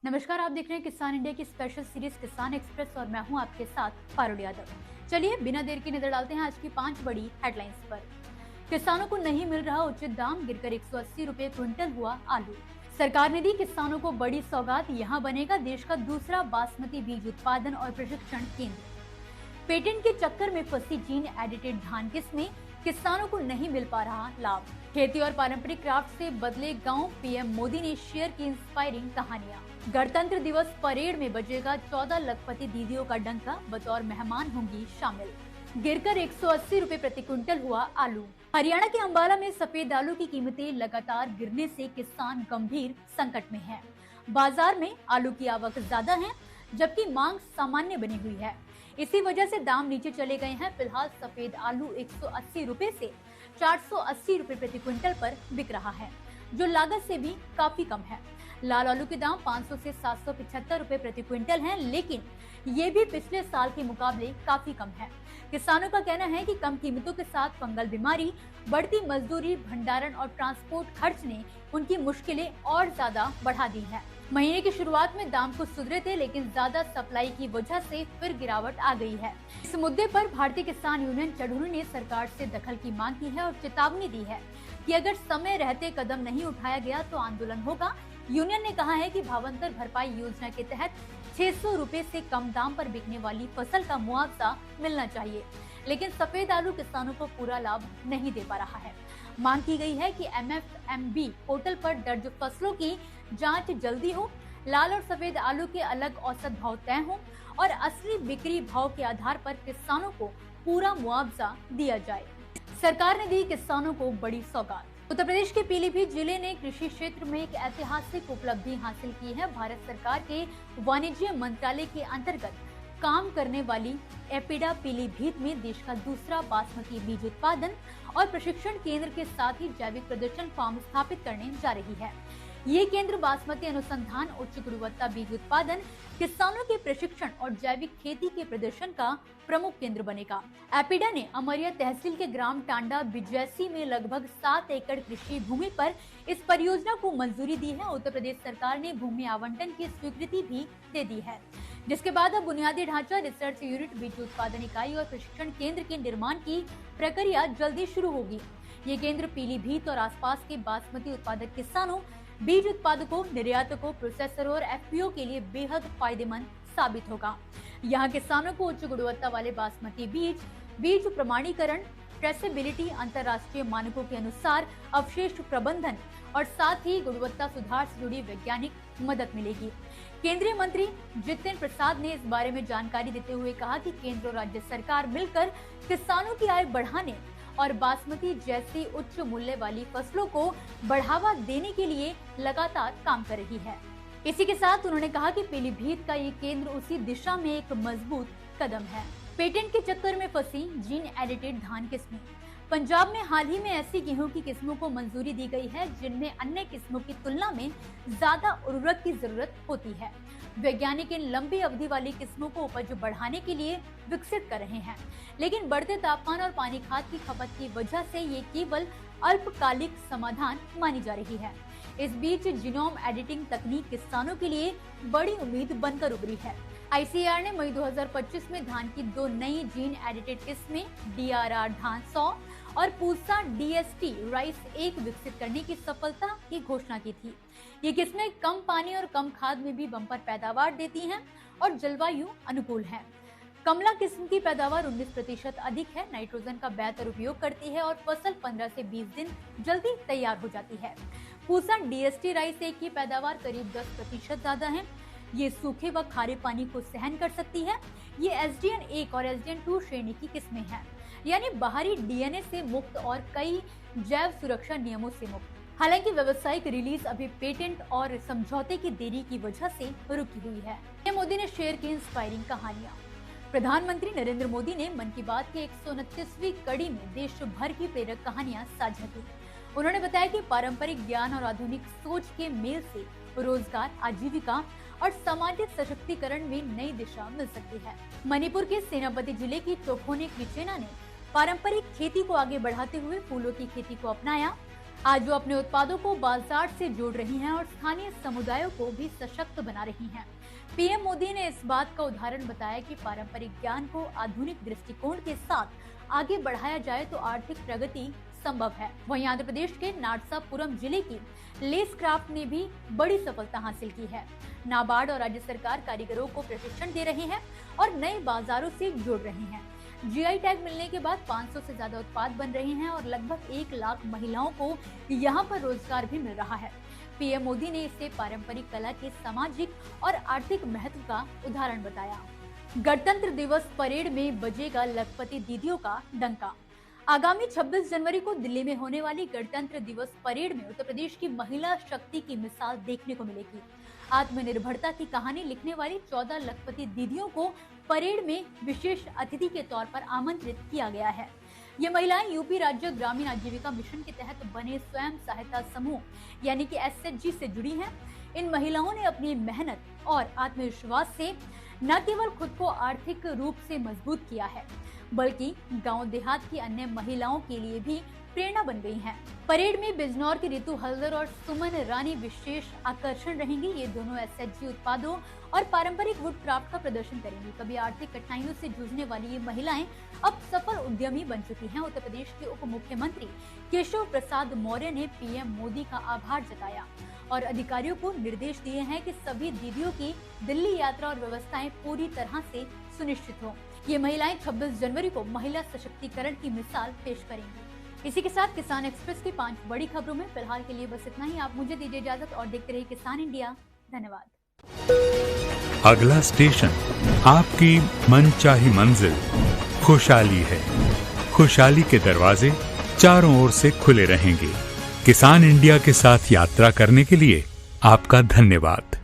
नमस्कार, आप देख रहे हैं किसान इंडिया की स्पेशल सीरीज किसान एक्सप्रेस और मैं हूं आपके साथ पारुल यादव। चलिए बिना देर की नजर डालते हैं आज की 5 बड़ी हेडलाइंस पर। किसानों को नहीं मिल रहा उचित दाम, गिरकर 180 रुपए क्विंटल हुआ आलू। सरकार ने दी किसानों को बड़ी सौगात, यहाँ बनेगा देश का दूसरा बासमती बीज उत्पादन और प्रशिक्षण केंद्र। पेटेंट के चक्कर में फंसी जीन एडिटेड धान किस्में, किसानों को नहीं मिल पा रहा लाभ। खेती और पारंपरिक क्राफ्ट से बदले गांव, पीएम मोदी ने शेयर की इंस्पायरिंग कहानियां। गणतंत्र दिवस परेड में बजेगा 14 लखपति दीदियों का डंका, बतौर मेहमान होंगी शामिल। गिरकर 180 रुपए प्रति क्विंटल हुआ आलू। हरियाणा के अंबाला में सफेद आलू की कीमतें लगातार गिरने से किसान गंभीर संकट में हैं। बाजार में आलू की आवक ज्यादा है, जबकि मांग सामान्य बनी हुई है। इसी वजह से दाम नीचे चले गए हैं। फिलहाल सफेद आलू 180 रुपए से 480 रुपए प्रति क्विंटल पर बिक रहा है, जो लागत से भी काफी कम है। लाल आलू के दाम 500 से 775 रुपए प्रति क्विंटल हैं, लेकिन ये भी पिछले साल के मुकाबले काफी कम है। किसानों का कहना है कि कम कीमतों के साथ फंगल बीमारी, बढ़ती मजदूरी, भंडारण और ट्रांसपोर्ट खर्च ने उनकी मुश्किलें और ज्यादा बढ़ा दी है। महीने की शुरुआत में दाम कुछ सुधरे थे, लेकिन ज्यादा सप्लाई की वजह से फिर गिरावट आ गई है। इस मुद्दे पर भारतीय किसान यूनियन चढ़ूरी ने सरकार से दखल की मांग की है और चेतावनी दी है कि अगर समय रहते कदम नहीं उठाया गया तो आंदोलन होगा। यूनियन ने कहा है कि भावांतर भरपाई योजना के तहत 600 रुपए से कम दाम पर बिकने वाली फसल का मुआवजा मिलना चाहिए, लेकिन सफेद आलू किसानों को पूरा लाभ नहीं दे पा रहा है। मांग की गई है कि MFMB पोर्टल पर दर्ज फसलों की जांच जल्दी हो, लाल और सफेद आलू के अलग औसत भाव तय हो और असली बिक्री भाव के आधार पर किसानों को पूरा मुआवजा दिया जाए। सरकार ने दी किसानों को बड़ी सौगात। उत्तर प्रदेश के पीलीभीत जिले ने कृषि क्षेत्र में एक ऐतिहासिक उपलब्धि हासिल की है। भारत सरकार के वाणिज्य मंत्रालय के अंतर्गत काम करने वाली एपिडा पीलीभीत में देश का दूसरा बासमती बीज उत्पादन और प्रशिक्षण केंद्र के साथ ही जैविक प्रदर्शन फार्म स्थापित करने जा रही है। ये केंद्र बासमती अनुसंधान, उच्च गुणवत्ता बीज उत्पादन, किसानों के प्रशिक्षण और जैविक खेती के प्रदर्शन का प्रमुख केंद्र बनेगा। एपिडा ने अमरिया तहसील के ग्राम टांडा बिजैसी में लगभग 7 एकड़ कृषि भूमि पर इस परियोजना को मंजूरी दी है। उत्तर प्रदेश सरकार ने भूमि आवंटन की स्वीकृति भी दे दी है, जिसके बाद अब बुनियादी ढांचा, रिसर्च यूनिट, बीज उत्पादन इकाई और प्रशिक्षण केंद्र के निर्माण की प्रक्रिया जल्दी शुरू होगी। ये केंद्र पीलीभीत और आसपास के बासमती उत्पादक किसानों, बीज उत्पादकों, निर्यातकों, प्रोसेसरों और FPO के लिए बेहद फायदेमंद साबित होगा। यहाँ किसानों को उच्च गुणवत्ता वाले बासमती बीज प्रमाणीकरण, ट्रेसेबिलिटी, अंतर्राष्ट्रीय मानकों के अनुसार अवशेष प्रबंधन और साथ ही गुणवत्ता सुधार से जुड़ी वैज्ञानिक मदद मिलेगी। केंद्रीय मंत्री जितेंद्र प्रसाद ने इस बारे में जानकारी देते हुए कहा कि केंद्र और राज्य सरकार मिलकर किसानों की आय बढ़ाने और बासमती जैसी उच्च मूल्य वाली फसलों को बढ़ावा देने के लिए लगातार काम कर रही है। इसी के साथ उन्होंने कहा कि पीलीभीत का ये केंद्र उसी दिशा में एक मजबूत कदम है। पेटेंट के चक्कर में फंसी जीन एडिटेड धान किस्में। पंजाब में हाल ही में ऐसी गेहूं की किस्मों को मंजूरी दी गई है जिनमें अन्य किस्मों की तुलना में ज्यादा उर्वरक की जरूरत होती है। वैज्ञानिक इन लंबी अवधि वाली किस्मों को उपज बढ़ाने के लिए विकसित कर रहे हैं, लेकिन बढ़ते तापमान और पानी खाद की खपत की वजह से ये केवल अल्पकालिक समाधान मानी जा रही है। इस बीच जीनोम एडिटिंग तकनीक किसानों के लिए बड़ी उम्मीद बनकर उभरी है। ICAR ने मई 2025 में धान की 2 नई जीन एडिटेड किस्में DRR धान 100 और पूसा DST राइस 1 विकसित करने की सफलता की घोषणा की थी। ये किस्में कम पानी और कम खाद में भी बम्पर पैदावार देती हैं और जलवायु अनुकूल है। कमला किस्म की पैदावार 19% अधिक है, नाइट्रोजन का बेहतर उपयोग करती है और फसल 15 से 20 दिन जल्दी तैयार हो जाती है। पूसा DST राइस 1 की पैदावार करीब 10% ज्यादा है। ये सूखे व खारे पानी को सहन कर सकती है। ये SDN 1 और SDN 2 श्रेणी की किस्में हैं, यानी बाहरी DNA से मुक्त और कई जैव सुरक्षा नियमों से मुक्त। हालांकि व्यावसायिक रिलीज अभी पेटेंट और समझौते की देरी की वजह से रुकी हुई है। पीएम मोदी ने शेयर की इंस्पायरिंग कहानियां। प्रधानमंत्री नरेंद्र मोदी ने मन की बात की 129वीं कड़ी में देश भर की प्रेरक कहानियां साझा की। उन्होंने बताया कि पारंपरिक ज्ञान और आधुनिक सोच के मेल से रोजगार, आजीविका और सामाजिक सशक्तिकरण में नई दिशा मिल सकती है। मणिपुर के सेनापति जिले की चोखोने क्रिचेना ने पारंपरिक खेती को आगे बढ़ाते हुए फूलों की खेती को अपनाया। आज वो अपने उत्पादों को बाजार से जोड़ रही हैं और स्थानीय समुदायों को भी सशक्त बना रही हैं। पीएम मोदी ने इस बात का उदाहरण बताया कि पारंपरिक ज्ञान को आधुनिक दृष्टिकोण के साथ आगे बढ़ाया जाए तो आर्थिक प्रगति संभव है। वहीं आंध्र प्रदेश के नारसापुरम जिले की लेस क्राफ्ट ने भी बड़ी सफलता हासिल की है। नाबार्ड और राज्य सरकार कारीगरों को प्रशिक्षण दे रही है और नए बाजारों से जोड़ रही है। जीआई टैग मिलने के बाद 500 से ज्यादा उत्पाद बन रहे हैं और लगभग 1 लाख महिलाओं को यहाँ पर रोजगार भी मिल रहा है। पीएम मोदी ने इसे पारंपरिक कला के सामाजिक और आर्थिक महत्व का उदाहरण बताया। गणतंत्र दिवस परेड में बजेगा लखपति दीदियों का डंका। आगामी 26 जनवरी को दिल्ली में होने वाली गणतंत्र दिवस परेड में उत्तर प्रदेश की महिला शक्ति की मिसाल देखने को मिलेगी। आत्मनिर्भरता की कहानी लिखने वाली 14 लखपति दीदियों को परेड में विशेष अतिथि के तौर पर आमंत्रित किया गया है। ये महिलाएं यूपी राज्य ग्रामीण आजीविका मिशन के तहत बने स्वयं सहायता समूह यानी कि एसएचजी से जुड़ी हैं। इन महिलाओं ने अपनी मेहनत और आत्मविश्वास से न केवल खुद को आर्थिक रूप से मजबूत किया है, बल्कि गांव देहात की अन्य महिलाओं के लिए भी प्रेरणा बन गई हैं। परेड में बिजनौर की रितु हल्दर और सुमन रानी विशेष आकर्षण रहेंगी। ये दोनों एसएचजी उत्पादों और पारंपरिक वुड क्राफ्ट का प्रदर्शन करेंगी। कभी आर्थिक कठिनाइयों से जूझने वाली ये महिलाएं अब सफल उद्यमी बन चुकी हैं। उत्तर प्रदेश के उप मुख्यमंत्री केशव प्रसाद मौर्य ने पीएम मोदी का आभार जताया और अधिकारियों को निर्देश दिए हैं कि सभी दीदियों की दिल्ली यात्रा और व्यवस्थाएं पूरी तरह से सुनिश्चित हो। ये महिलाएं 26 जनवरी को महिला सशक्तिकरण की मिसाल पेश करेंगी। इसी के साथ किसान एक्सप्रेस की 5 बड़ी खबरों में फिलहाल के लिए बस इतना ही। आप मुझे दीजिए इजाजत और देखते रहिए किसान इंडिया। धन्यवाद। अगला स्टेशन आपकी मनचाही मंजिल खुशहाली है। खुशहाली के दरवाजे चारों ओर से खुले रहेंगे। किसान इंडिया के साथ यात्रा करने के लिए आपका धन्यवाद।